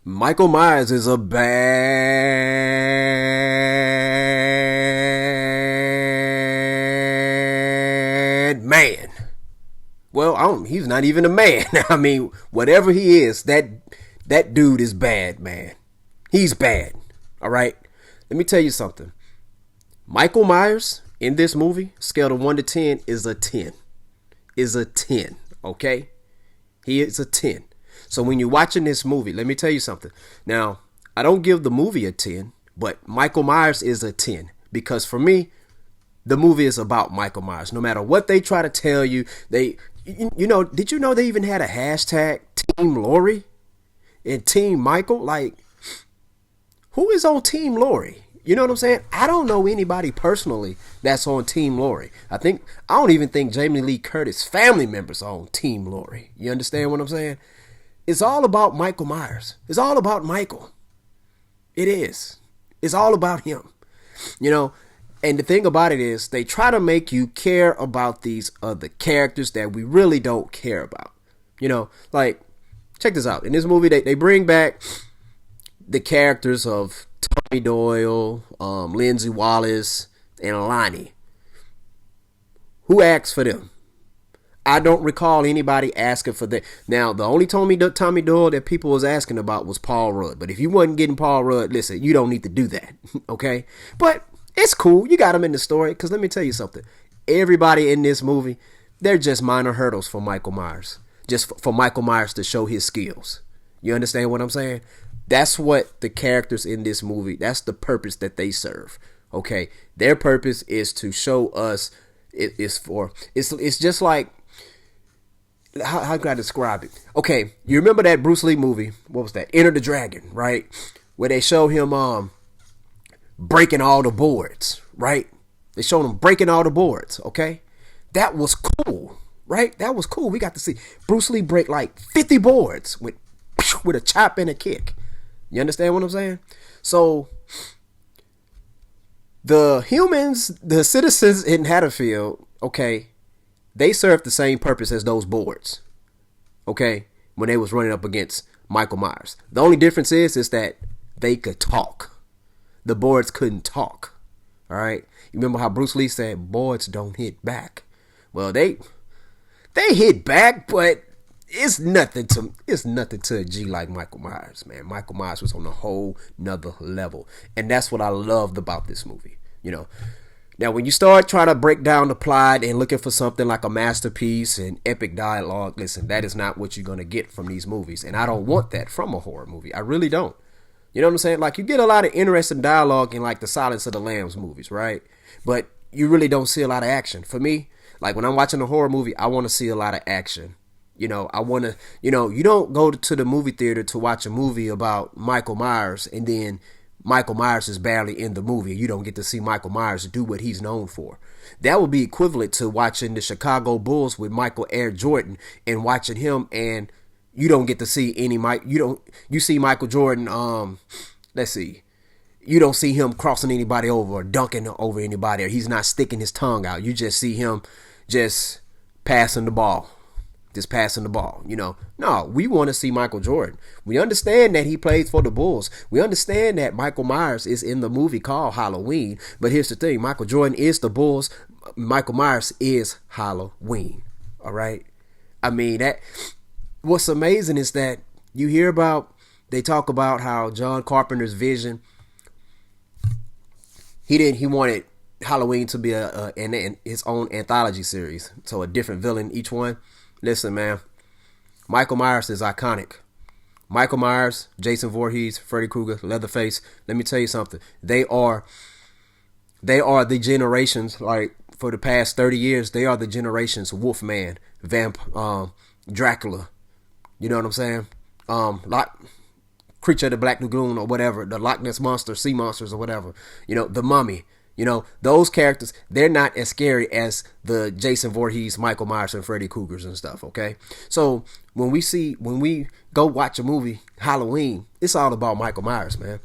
Michael Myers is a bad man. Well, he's not even a man. I mean, whatever he is, that dude is bad, man. He's bad. All right. Let me tell you something. Michael Myers in this movie, scale of 1 to 10, is a 10. Is a 10. Okay? He is a 10. So when you're watching this movie, let me tell you something. Now, I don't give the movie a 10, but Michael Myers is a 10. Because for me, the movie is about Michael Myers. No matter what they try to tell you, did you know they even had a hashtag Team Laurie and Team Michael? Like, who is on Team Laurie? You know what I'm saying? I don't know anybody personally that's on Team Laurie. I don't even think Jamie Lee Curtis family members are on Team Laurie. You understand what I'm saying? It's all about Michael Myers. It's all about Michael. It is. It's all about him. You know, and the thing about it is they try to make you care about these other characters that we really don't care about. You know, like, check this out. In this movie, they bring back the characters of Tommy Doyle, Lindsay Wallace, and Lonnie. Who asked for them? I don't recall anybody asking for that. Now, the only Tommy Doyle that people was asking about was Paul Rudd. But if you wasn't getting Paul Rudd, listen, you don't need to do that, okay? But it's cool. You got him in the story, because let me tell you something. Everybody in this movie, they're just minor hurdles for Michael Myers. Just for Michael Myers to show his skills. You understand what I'm saying? That's what the characters in this movie, that's the purpose that they serve, okay? Their purpose is to show us, it's just like, how can I describe it? Okay, you remember that Bruce Lee movie? What was that? Enter the Dragon, right? Where they show him breaking all the boards, right? They showed him breaking all the boards, okay? That was cool, right? That was cool. We got to see Bruce Lee break like 50 boards with a chop and a kick. You understand what I'm saying? So the humans, the citizens in Haddonfield, okay, they served the same purpose as those boards, okay, when they was running up against Michael Myers. The only difference is that they could talk. The boards couldn't talk, all right? You remember how Bruce Lee said, boards don't hit back. Well, they hit back, but it's nothing to a G like Michael Myers, man. Michael Myers was on a whole nother level. And that's what I loved about this movie, you know. Now, when you start trying to break down the plot and looking for something like a masterpiece and epic dialogue, listen, that is not what you're going to get from these movies. And I don't want that from a horror movie. I really don't. You know what I'm saying? Like, you get a lot of interesting dialogue in, like, the Silence of the Lambs movies, right? But you really don't see a lot of action. For me, like, when I'm watching a horror movie, I want to see a lot of action. You know, I want to, you know, you don't go to the movie theater to watch a movie about Michael Myers and then Michael Myers is barely in the movie. You don't get to see Michael Myers do what he's known for. That would be equivalent to watching the Chicago Bulls with Michael Air Jordan and watching him, and you don't get to see any you see Michael Jordan, let's see. You don't see him crossing anybody over or dunking over anybody, or he's not sticking his tongue out. You just see him just passing the ball. Just passing the ball, you know. No, we want to see Michael Jordan. We understand that he plays for the Bulls. We understand that Michael Myers is in the movie called Halloween. But here's the thing. Michael Jordan is the Bulls. Michael Myers is Halloween. All right? I mean, what's amazing is that you hear about, they talk about how John Carpenter's vision, he wanted Halloween to be his own anthology series. So a different villain each one. Listen, man, Michael Myers is iconic. Michael Myers, Jason Voorhees, Freddy Krueger, Leatherface. Let me tell you something. They are the generations, like, for the past 30 years, they are the generations Wolfman, Dracula. You know what I'm saying? Creature of the Black Lagoon or whatever, the Loch Ness Monster, Sea Monsters or whatever. You know, the Mummy. You know, those characters, they're not as scary as the Jason Voorhees, Michael Myers, and Freddy Kruegers and stuff, okay? So, when we go watch a movie, Halloween, it's all about Michael Myers, man.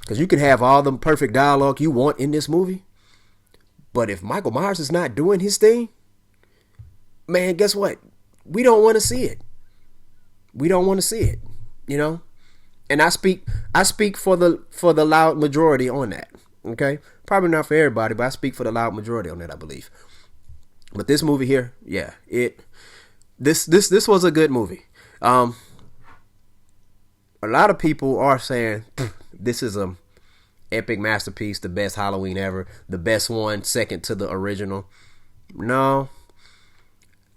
Because you can have all the perfect dialogue you want in this movie, but if Michael Myers is not doing his thing, man, guess what? We don't want to see it. We don't want to see it, you know? And I speak for the loud majority on that. Okay, probably not for everybody, but I speak for the loud majority on that, I believe. But this movie here, yeah, this was a good movie. A lot of people are saying this is a epic masterpiece, the best Halloween ever, the best one, second to the original. No,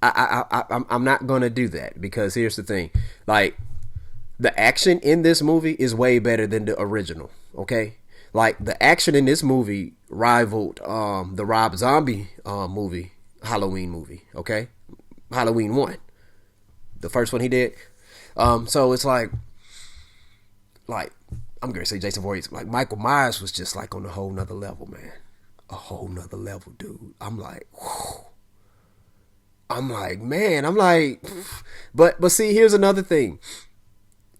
I'm not gonna do that, because here's the thing, like, the action in this movie is way better than the original. Okay, like, the action in this movie rivaled the Rob Zombie movie, Halloween movie. Okay, Halloween 1, the first one he did. So it's like I'm gonna say Jason Voorhees, like Michael Myers was just like on a whole nother level, man. A whole nother level, dude. I'm like, whew. I'm like, man, I'm like, but see, here's another thing,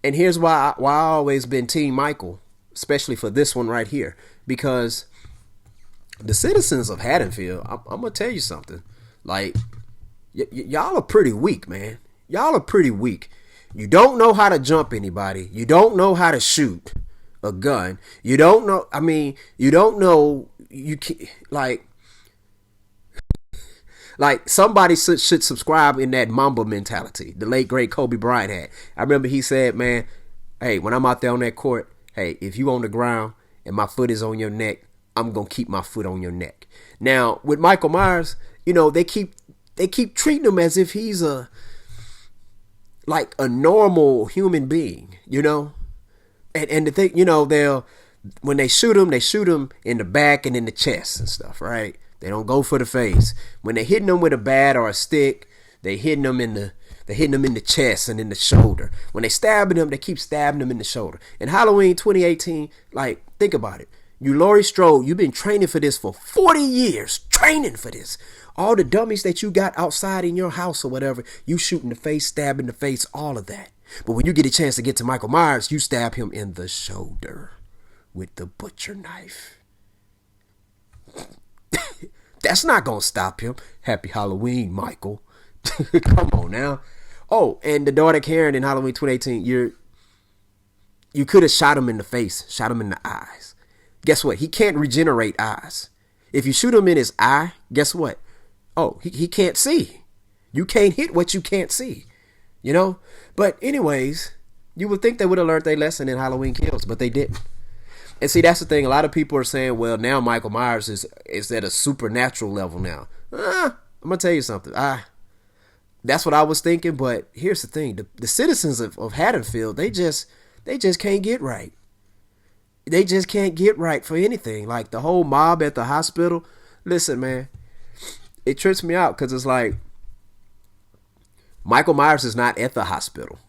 and here's why I always been Team Michael, especially for this one right here, because the citizens of Haddonfield, I'm gonna tell you something, like, y'all are pretty weak, man. Y'all are pretty weak. You don't know how to jump anybody. You don't know how to shoot a gun. You don't know. I mean, you don't know. You can, like somebody should subscribe in that Mamba mentality the late great Kobe Bryant had. I remember he said, man, hey, when I'm out there on that court, hey, if you on the ground and my foot is on your neck, I'm gonna keep my foot on your neck. Now with Michael Myers, they keep treating him as if he's like a normal human being, and the thing, they'll, when they shoot him in the back and in the chest and stuff, right? They don't go for the face. When they're hitting him with a bat or a stick, they're hitting him in the chest and in the shoulder. When they stabbing him, they keep stabbing him in the shoulder. In Halloween 2018, like, think about it. You, Laurie Strode, you've been training for this for 40 years, training for this. All the dummies that you got outside in your house or whatever, you shoot in the face, stab in the face, all of that. But when you get a chance to get to Michael Myers, you stab him in the shoulder with the butcher knife. That's not going to stop him. Happy Halloween, Michael. Come on now. Oh, and the daughter Karen in Halloween 2018, you could have shot him in the face, shot him in the eyes. Guess what? He can't regenerate eyes. If you shoot him in his eye, guess what? Oh, he can't see. You can't hit what you can't see. But anyways, you would think they would have learned their lesson in Halloween Kills, but they didn't. And see, that's the thing. A lot of people are saying, well, now Michael Myers is at a supernatural level now. I'm going to tell you something. That's what I was thinking, but here's the thing. The citizens of Haddonfield, they just can't get right. They just can't get right for anything. Like the whole mob at the hospital. Listen, man, it trips me out because it's like Michael Myers is not at the hospital,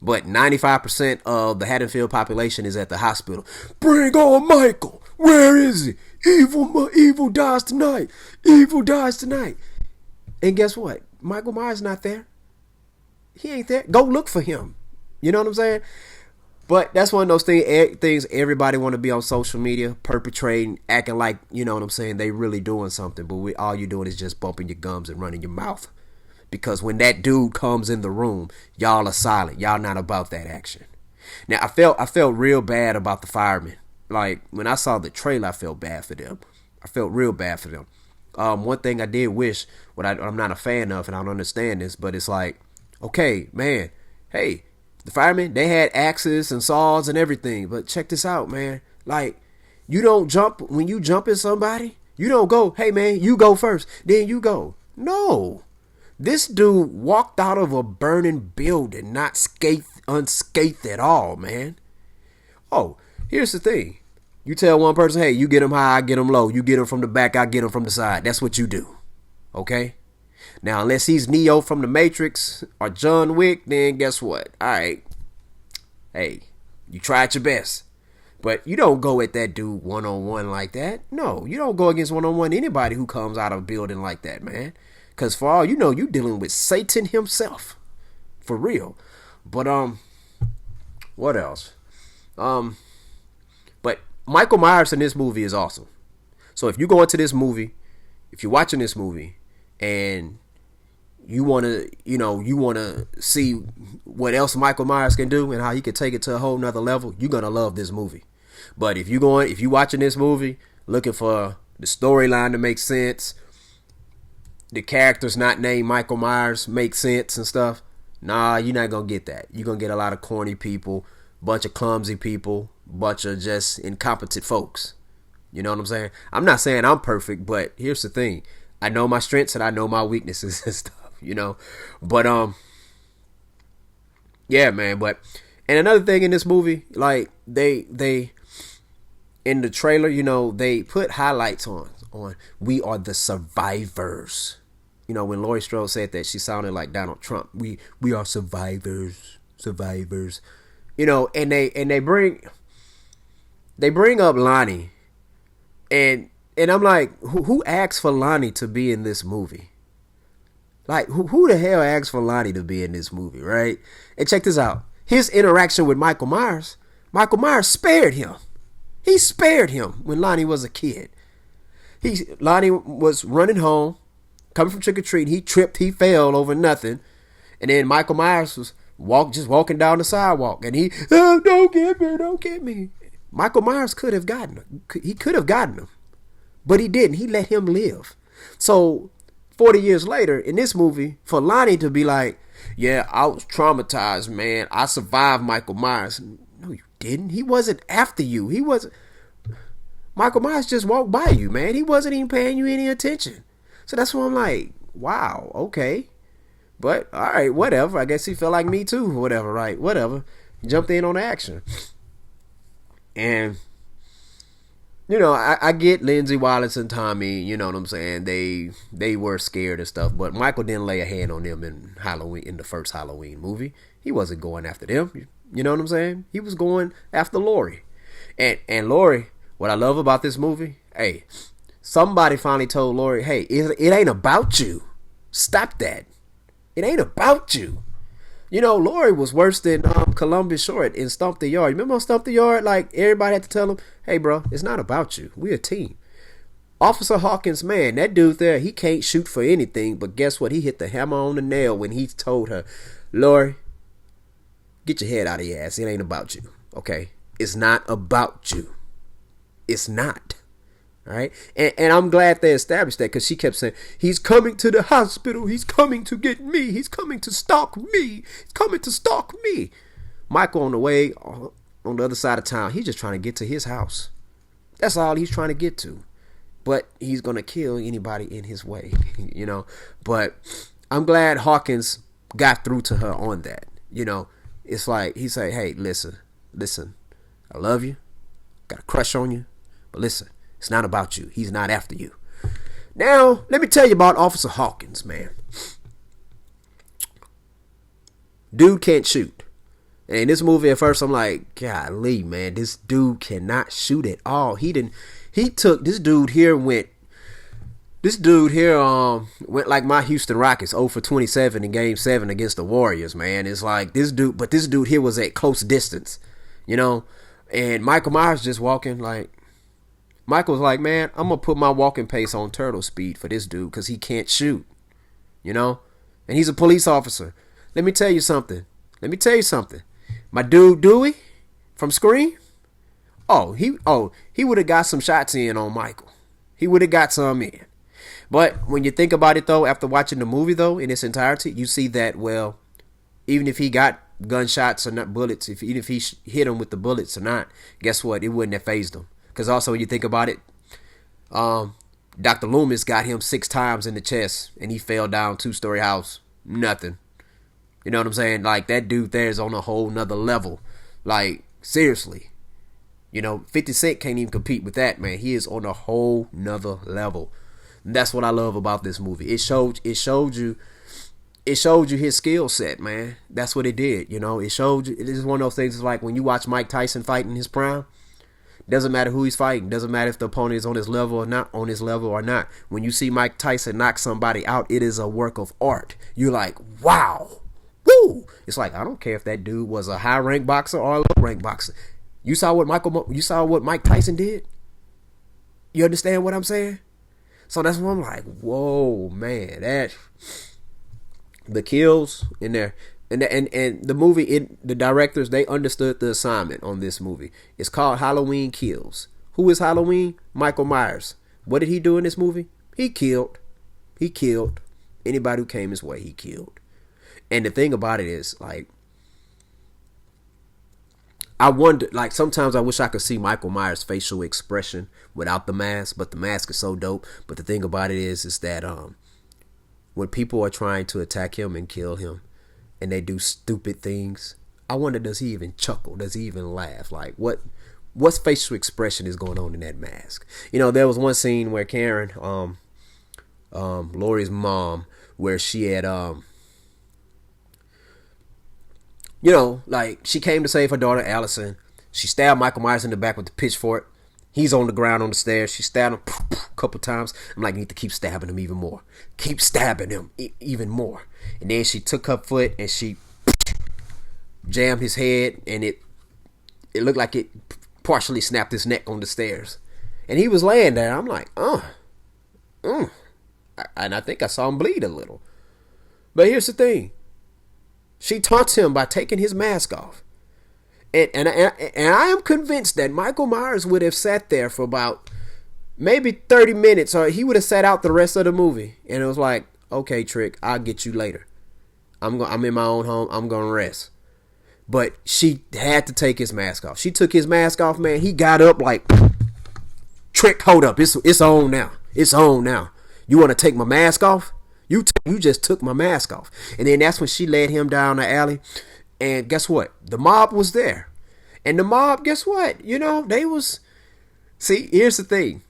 but 95% of the Haddonfield population is at the hospital. Bring on Michael. Where is he? Evil dies tonight. Evil dies tonight. And guess what? Michael Myers not there. He ain't there. Go look for him. You know what I'm saying? But that's one of those things everybody want to be on social media, perpetrating, acting like, you know what I'm saying, they really doing something. But all you doing is just bumping your gums and running your mouth. Because when that dude comes in the room, y'all are silent. Y'all not about that action. Now, I felt real bad about the firemen. Like, when I saw the trailer, I felt bad for them. I felt real bad for them. One thing I did wish, what I'm not a fan of, and I don't understand this, but it's like, okay, man, hey, the firemen, they had axes and saws and everything. But check this out, man. Like, you don't jump, when you jump at somebody, you don't go, hey, man, you go first, then you go. No. This dude walked out of a burning building, not unscathed at all, man. Oh, here's the thing. You tell one person, hey, you get him high, I get him low. You get him from the back, I get him from the side. That's what you do. Okay? Now, unless he's Neo from the Matrix or John Wick, then guess what? All right. Hey, you tried your best. But you don't go at that dude one-on-one like that. No, you don't go against one-on-one anybody who comes out of a building like that, man. Because for all you know, you dealing with Satan himself. For real. But, what else? But Michael Myers in this movie is awesome. So if you go into this movie, if you're watching this movie, and you want to, you want to see what else Michael Myers can do and how he can take it to a whole nother level, you're going to love this movie. But if you watching this movie looking for the storyline to make sense, the characters not named Michael Myers make sense and stuff, nah, you're not going to get that. You're going to get a lot of corny people, bunch of clumsy people, bunch of just incompetent folks. You know what I'm saying? I'm not saying I'm perfect, but here's the thing. I know my strengths and I know my weaknesses and stuff, But yeah, man, and another thing in this movie, like they in the trailer, they put highlights on we are the survivors. When Laurie Strode said that, she sounded like Donald Trump. We are survivors. And they bring up Lonnie, and I'm like, who asked for Lonnie to be in this movie? Like, who the hell asked for Lonnie to be in this movie, right? And check this out. His interaction with Michael Myers spared him. He spared him when Lonnie was a kid. Lonnie was running home, coming from trick-or-treating. He tripped, he fell over nothing. And then Michael Myers was just walking down the sidewalk. And he, oh, don't get me. Michael Myers could have gotten him. He could have gotten him. But he didn't. He let him live. So 40 years later, in this movie, for Lonnie to be like, yeah, I was traumatized, man. I survived Michael Myers. No, you didn't. He wasn't after you. He wasn't. Michael Myers just walked by you, man. He wasn't even paying you any attention. So that's why I'm like, wow, okay. But, all right, whatever. I guess he felt like me too, whatever, right? Whatever. Jumped in on the action. And, I get Lindsay Wallace and Tommy, you know what I'm saying? They were scared and stuff, but Michael didn't lay a hand on them in the first Halloween movie. He wasn't going after them. You know what I'm saying? He was going after Laurie. And Laurie, what I love about this movie, hey, somebody finally told Laurie, hey, it ain't about you. Stop that. It ain't about you. Laurie was worse than Columbus Short in Stomp the Yard. Remember on Stomp the Yard? Like, everybody had to tell him, hey, bro, it's not about you. We're a team. Officer Hawkins, man, that dude there, he can't shoot for anything, but guess what? He hit the hammer on the nail when he told her, Laurie, get your head out of your ass. It ain't about you, okay? It's not about you. It's not. All right, and I'm glad they established that, because she kept saying, he's coming to the hospital, he's coming to get me, he's coming to stalk me, he's coming to stalk me. Michael on the way on the other side of town, he's just trying to get to his house. That's all he's trying to get to. But he's going to kill anybody in his way, But I'm glad Hawkins got through to her on that. It's like he said, hey, listen, I love you, got a crush on you, but listen, it's not about you. He's not after you. Now, let me tell you about Officer Hawkins, man. Dude can't shoot. And in this movie, at first, I'm like, golly, man, this dude cannot shoot at all. This dude here went like my Houston Rockets, 0 for 27 in Game 7 against the Warriors, man. It's like this dude here was at close distance, and Michael Myers just walking like, Michael was like, man, I'm going to put my walking pace on turtle speed for this dude because he can't shoot, and he's a police officer. Let me tell you something. My dude Dewey from Scream, he would have got some shots in on Michael. He would have got some in. But when you think about it, though, after watching the movie, though, in its entirety, you see that, well, even if he got gunshots or not bullets, even if he hit him with the bullets or not, guess what? It wouldn't have fazed him. Because also, when you think about it, Dr. Loomis got him 6 times in the chest, and he fell down 2-story house. Nothing. You know what I'm saying? Like, that dude there is on a whole nother level. Like, seriously. 50 Cent can't even compete with that, man. He is on a whole nother level. And that's what I love about this movie. It showed you his skill set, man. That's what it did. It showed you. It is one of those things. It's like when you watch Mike Tyson fight in his prime. Doesn't matter who he's fighting. Doesn't matter if the opponent is on his level or not. When you see Mike Tyson knock somebody out, it is a work of art. You're like, wow. Woo! It's like, I don't care if that dude was a high-ranked boxer or a low-ranked boxer. You saw what Mike Tyson did? You understand what I'm saying? So that's what I'm like, whoa, man. the kills in there. And the movie, the directors, they understood the assignment on this movie. It's called Halloween Kills. Who is Halloween? Michael Myers. What did he do in this movie? He killed. He killed anybody who came his way. He killed. And the thing about it is, like, I wonder, like, sometimes I wish I could see Michael Myers' facial expression without the mask, but the mask is so dope. But the thing about it is that when people are trying to attack him and kill him, and they do stupid things, I wonder, does he even chuckle? Does he even laugh? Like, what's facial expression is going on in that mask? You know, there was one scene where Karen, Laurie's mom, where she had, you know, like, she came to save her daughter Allison. She stabbed Michael Myers in the back with the pitchfork. He's on the ground on the stairs. She stabbed him a couple times. I'm like, I need to keep stabbing him even more. Keep stabbing him even more. And then she took her foot and she jammed his head, and it looked like it partially snapped his neck on the stairs. And he was laying there. I'm like, and I think I saw him bleed a little. But here's the thing. She taunts him by taking his mask off. And I am convinced that Michael Myers would have sat there for about maybe 30 minutes, or he would have sat out the rest of the movie. And it was like, okay, Trick, I'll get you later. I'm in my own home. I'm going to rest. But she had to take his mask off. She took his mask off, man. He got up like, Trick, hold up. It's on now. It's on now. You want to take my mask off? You just took my mask off. And then that's when she led him down the alley. And guess what? The mob was there. And the mob, guess what? You know, they was... See, here's the thing.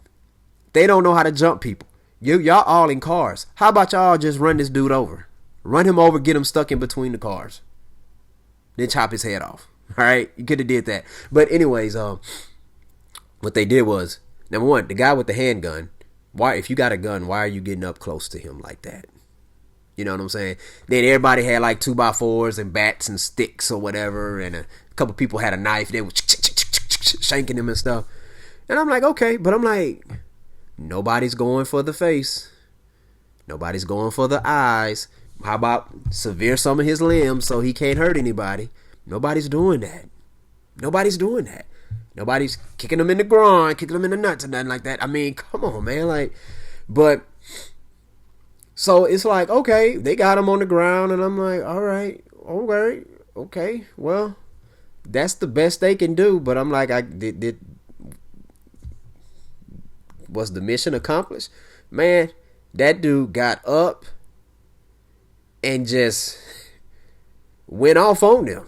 They don't know how to jump people. Y'all all in cars. How about y'all just run this dude over? Run him over, get him stuck in between the cars. Then chop his head off. All right? You could have did that. But anyways, what they did was, number one, the guy with the handgun, if you got a gun, why are you getting up close to him like that? You know what I'm saying? Then everybody had like 2x4s and bats and sticks or whatever, and a couple people had a knife. They were shanking him and stuff. And I'm like, okay, but I'm like, nobody's going for the face. Nobody's going for the eyes. How about severe some of his limbs so he can't hurt anybody? Nobody's doing that. Nobody's doing that. Nobody's kicking him in the groin, kicking him in the nuts, or nothing like that. I mean, come on, man. Like, but... So it's like, okay, they got him on the ground, and I'm like, all right, okay, well, that's the best they can do. But I'm like, was the mission accomplished? Man, that dude got up and just went off on them.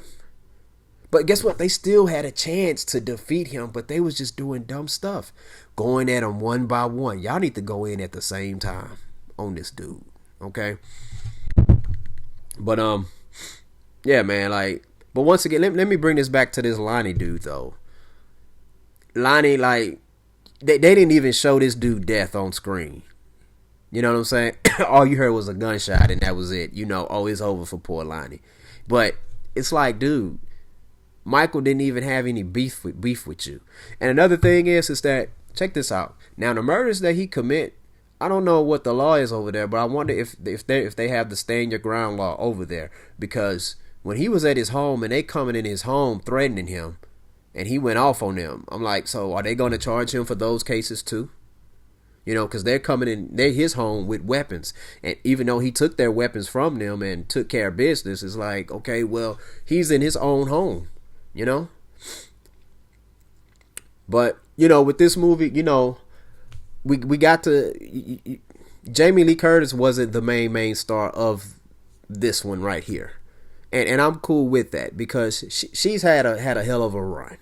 But guess what? They still had a chance to defeat him, but they was just doing dumb stuff, going at him one by one. Y'all need to go in at the same time on this dude, okay? But yeah, man, like, but once again, let me bring this back to this Lonnie dude though. Lonnie, like, they didn't even show this dude death on screen. You know what I'm saying? All you heard was a gunshot, and that was it. You know, oh, it's over for poor Lonnie. But it's like, dude, Michael didn't even have any beef with you. And another thing is that, check this out. Now, the murders that he commit, I don't know what the law is over there, but I wonder if they have the stand your ground law over there. Because when he was at his home and they coming in his home threatening him, and he went off on them, I'm like, so are they going to charge him for those cases too? You know, because they're coming in, they're his home with weapons. And even though he took their weapons from them and took care of business, it's like, okay, well, he's in his own home, you know? But, you know, with this movie, you know, we got to... Jamie Lee Curtis wasn't the main star of this one right here. And I'm cool with that because she's had a hell of a run.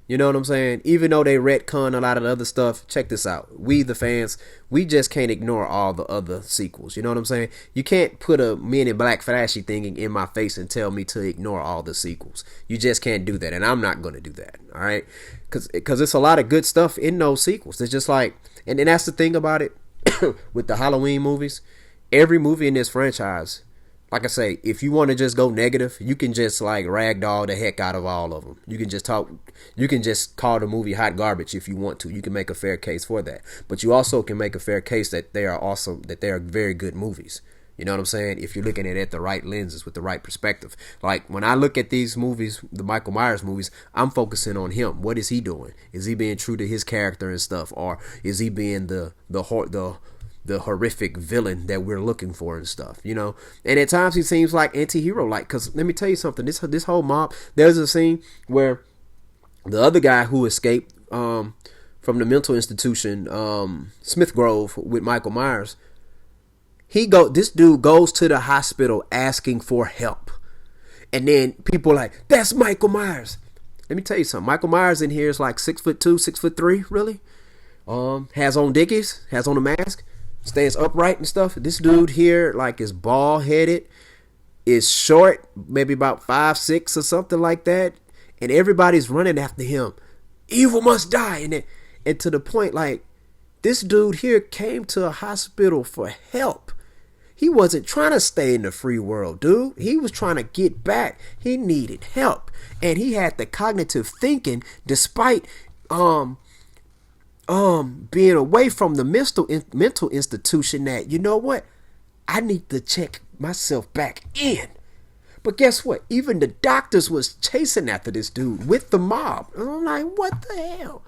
You know what I'm saying? Even though they retcon a lot of the other stuff, check this out. We, the fans, we just can't ignore all the other sequels. You know what I'm saying? You can't put a Men in Black flashy thing in my face and tell me to ignore all the sequels. You just can't do that, and I'm not going to do that, all right? Because it's a lot of good stuff in those sequels. It's just like, and that's the thing about it with the Halloween movies. Every movie in this franchise, like I say, if you want to just go negative, you can just like ragdoll the heck out of all of them. You can just call the movie hot garbage if you want to. You can make a fair case for that. But you also can make a fair case that they are awesome, that they are very good movies. You know what I'm saying? If you're looking at it the right lenses with the right perspective. Like when I look at these movies, the Michael Myers movies, I'm focusing on him. What is he doing? Is he being true to his character and stuff, or is he being the horrific villain that we're looking for and stuff, you know? And at times he seems like anti-hero like, because let me tell you something, this whole mob, there's a scene where the other guy who escaped from the mental institution, Smith Grove, with Michael Myers, this dude goes to the hospital asking for help, and then people are like, that's Michael Myers. Let me tell you something, Michael Myers in here is like 6'2", 6'3", really. Has on Dickies, has on a mask, stays upright and stuff. This dude here, like, is bald headed, is short, maybe about 5'6" or something like that, and everybody's running after him. Evil must die, and to the point, like, this dude here came to a hospital for help. He wasn't trying to stay in the free world, dude. He was trying to get back. He needed help, and he had the cognitive thinking, despite being away from the mental institution, that, you know what, I need to check myself back in. But guess what? Even the doctors was chasing after this dude with the mob. And I'm like, what the hell?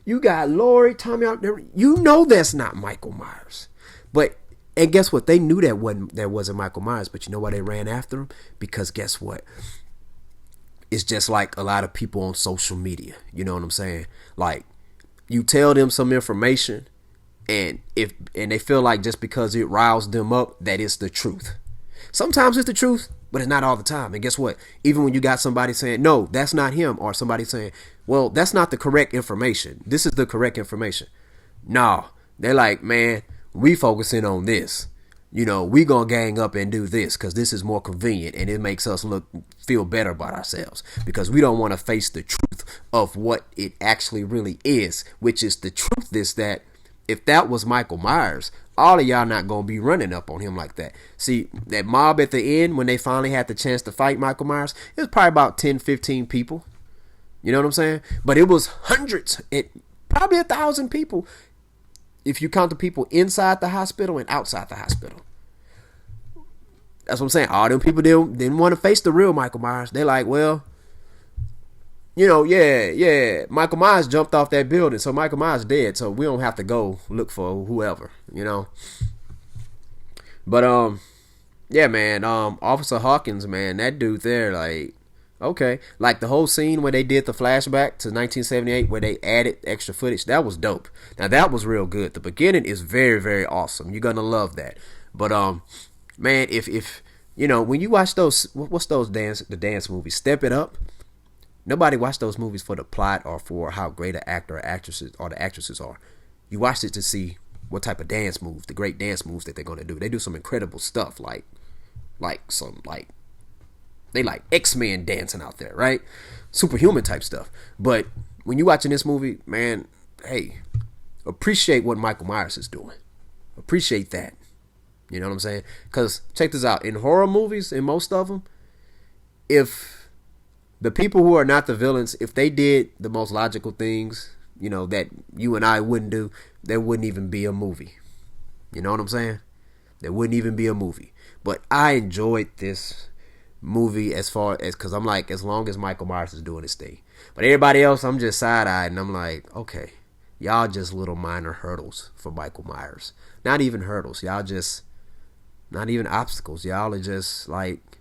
You got Laurie, Tommy out there. You know that's not Michael Myers. And guess what? They knew that wasn't Michael Myers. But you know why they ran after him? Because guess what? It's just like a lot of people on social media. You know what I'm saying? Like, you tell them some information, and they feel like just because it riles them up that it's the truth. Sometimes it's the truth, but it's not all the time. And guess what? Even when you got somebody saying, no, that's not him, or somebody saying, well, that's not the correct information, this is the correct information. No, they're like, man, we focusing on this. You know, we gonna gang up and do this because this is more convenient and it makes us feel better about ourselves, because we don't want to face the truth of what it actually really is, which is the truth is that if that was Michael Myers, all of y'all not gonna be running up on him like that. See, that mob at the end, when they finally had the chance to fight Michael Myers, it was probably about 10, 15 people. You know what I'm saying? But it was hundreds, probably 1,000 people, if you count the people inside the hospital and outside the hospital. That's what I'm saying. All them people didn't want to face the real Michael Myers. They like, well, you know, yeah, Michael Myers jumped off that building, so Michael Myers dead, so we don't have to go look for whoever, you know. But yeah, man, Officer Hawkins, man, that dude there, like, okay, like the whole scene where they did the flashback to 1978 where they added extra footage, that was dope. Now that was real good. The beginning is very, very awesome. You're gonna love that. But man, if you know, when you watch those, what's those the dance movies, Step It Up, nobody watched those movies for the plot or for how great an actor or actresses or the actresses are. You watched it to see what type of dance moves, the great dance moves that they're gonna do. They do some incredible stuff, like they like X-Men dancing out there, right? Superhuman type stuff. But when you watching this movie, man, hey, appreciate what Michael Myers is doing. Appreciate that. You know what I'm saying? Because check this out. In horror movies, in most of them, if the people who are not the villains, if they did the most logical things, you know, that you and I wouldn't do, there wouldn't even be a movie. You know what I'm saying? There wouldn't even be a movie. But I enjoyed this movie as far as, because I'm like, as long as Michael Myers is doing his thing. But everybody else, I'm just side-eyed, and I'm like, okay, y'all just little minor hurdles for Michael Myers. Not even hurdles. Y'all just, not even obstacles. Y'all are just like,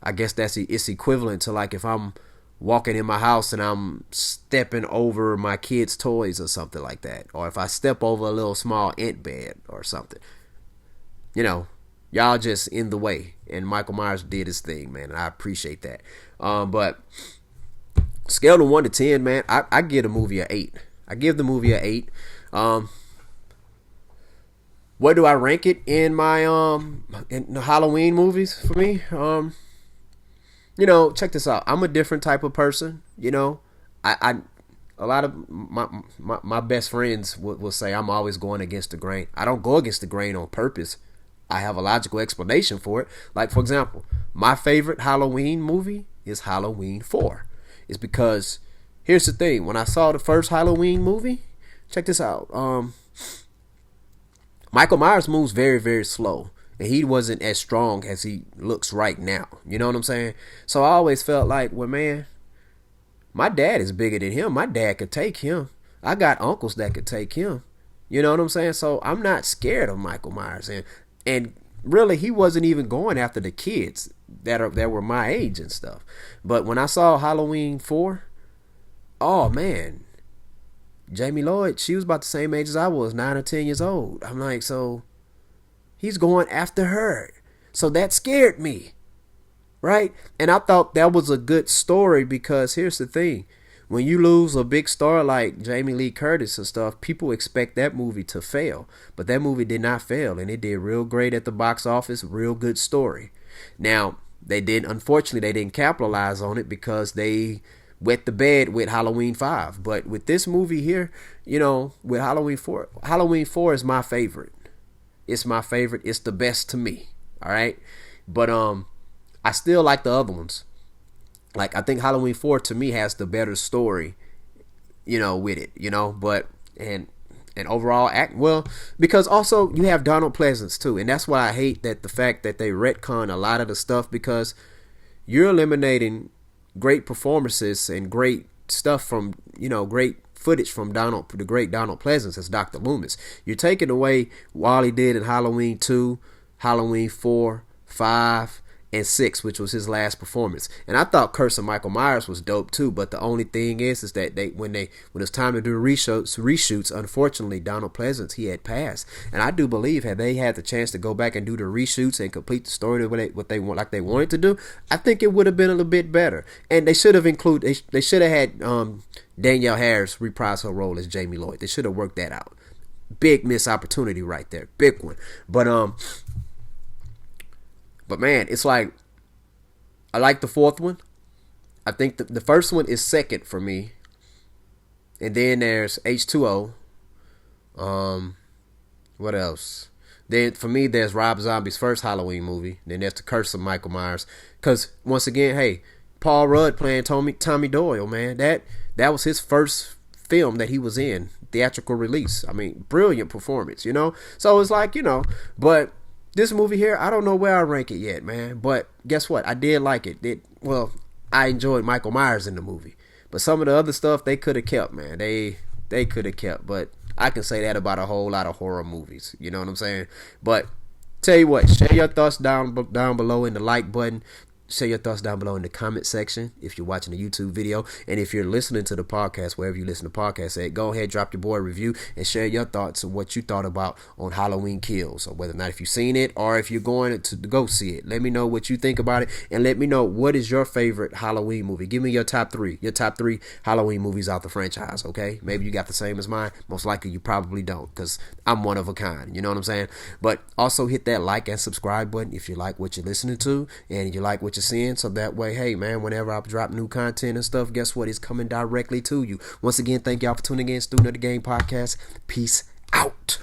I guess it's equivalent to like if I'm walking in my house and I'm stepping over my kids' toys or something like that. Or if I step over a little small ant bed or something. You know, y'all just in the way. And Michael Myers did his thing, man. And I appreciate that. But scale of 1 to 10, man, I give the movie an 8. I give the movie an 8. Where do I rank it in my in the Halloween movies for me? You know, check this out. I'm a different type of person. You know, I a lot of my best friends will say I'm always going against the grain. I don't go against the grain on purpose. I have a logical explanation for it. Like, for example, my favorite Halloween movie is Halloween 4. It's because, here's the thing. When I saw the first Halloween movie, check this out. Michael Myers moves very, very slow. And he wasn't as strong as he looks right now. You know what I'm saying? So I always felt like, well, man, my dad is bigger than him. My dad could take him. I got uncles that could take him. You know what I'm saying? So I'm not scared of Michael Myers. And really, he wasn't even going after the kids that were my age and stuff. But when I saw Halloween 4, oh man, Jamie Lloyd, she was about the same age as I was, 9 or 10 years old. I'm like, so he's going after her. So that scared me. Right? And I thought that was a good story because here's the thing. When you lose a big star like Jamie Lee Curtis and stuff, people expect that movie to fail. But that movie did not fail, and it did real great at the box office. Real good story. Now, unfortunately, they didn't capitalize on it because they wet the bed with Halloween 5. But with this movie here, you know, with Halloween 4 is my favorite. It's my favorite. It's the best to me. All right? But I still like the other ones. Like, I think Halloween 4 to me has the better story, you know, with it, you know, but, and overall act, well, because also you have Donald Pleasance too, and that's why I hate that the fact that they retcon a lot of the stuff, because you're eliminating great performances and great stuff from, you know, great footage from the great Donald Pleasance as Dr. Loomis. You're taking away what he did in Halloween 2, Halloween 4, 5, and 6, which was his last performance. And I thought Curse of Michael Myers was dope too, but the only thing is that when it's time to do reshoots, unfortunately Donald Pleasance, he had passed. And I do believe had they had the chance to go back and do the reshoots and complete the story what they want, like they wanted to do, I think it would have been a little bit better. And they should have they should have had Danielle Harris reprise her role as Jamie Lloyd. They should have worked that out. Big missed opportunity right there, big one. But man, it's like, I like the fourth one. I think the first one is second for me. And then there's H2O. What else? Then for me, there's Rob Zombie's first Halloween movie. Then there's The Curse of Michael Myers. Because once again, hey, Paul Rudd playing Tommy Doyle, man. That was his first film that he was in, theatrical release. I mean, brilliant performance, you know? So it's like, you know, but this movie here, I don't know where I rank it yet, man. But guess what? I did like it. I enjoyed Michael Myers in the movie. But some of the other stuff they could have kept, man. They could have kept. But I can say that about a whole lot of horror movies. You know what I'm saying? But tell you what, share your thoughts down below in the like button. Share your thoughts down below in the comment section if you're watching the YouTube video. And if you're listening to the podcast, wherever you listen to podcasts at, go ahead, drop your boy a review and share your thoughts on what you thought about on Halloween Kills, or whether or not if you've seen it or if you're going to go see it. Let me know what you think about it, and let me know what is your favorite Halloween movie. Give me your top three Halloween movies out the franchise, okay? Maybe you got the same as mine. Most likely you probably don't, because I'm one of a kind. You know what I'm saying? But also hit that like and subscribe button if you like what you're listening to and you like what you're seeing, so that way, hey man, whenever I drop new content and stuff, guess what? It's coming directly to you. Once again, thank y'all for tuning in. Student of the Game podcast. Peace out.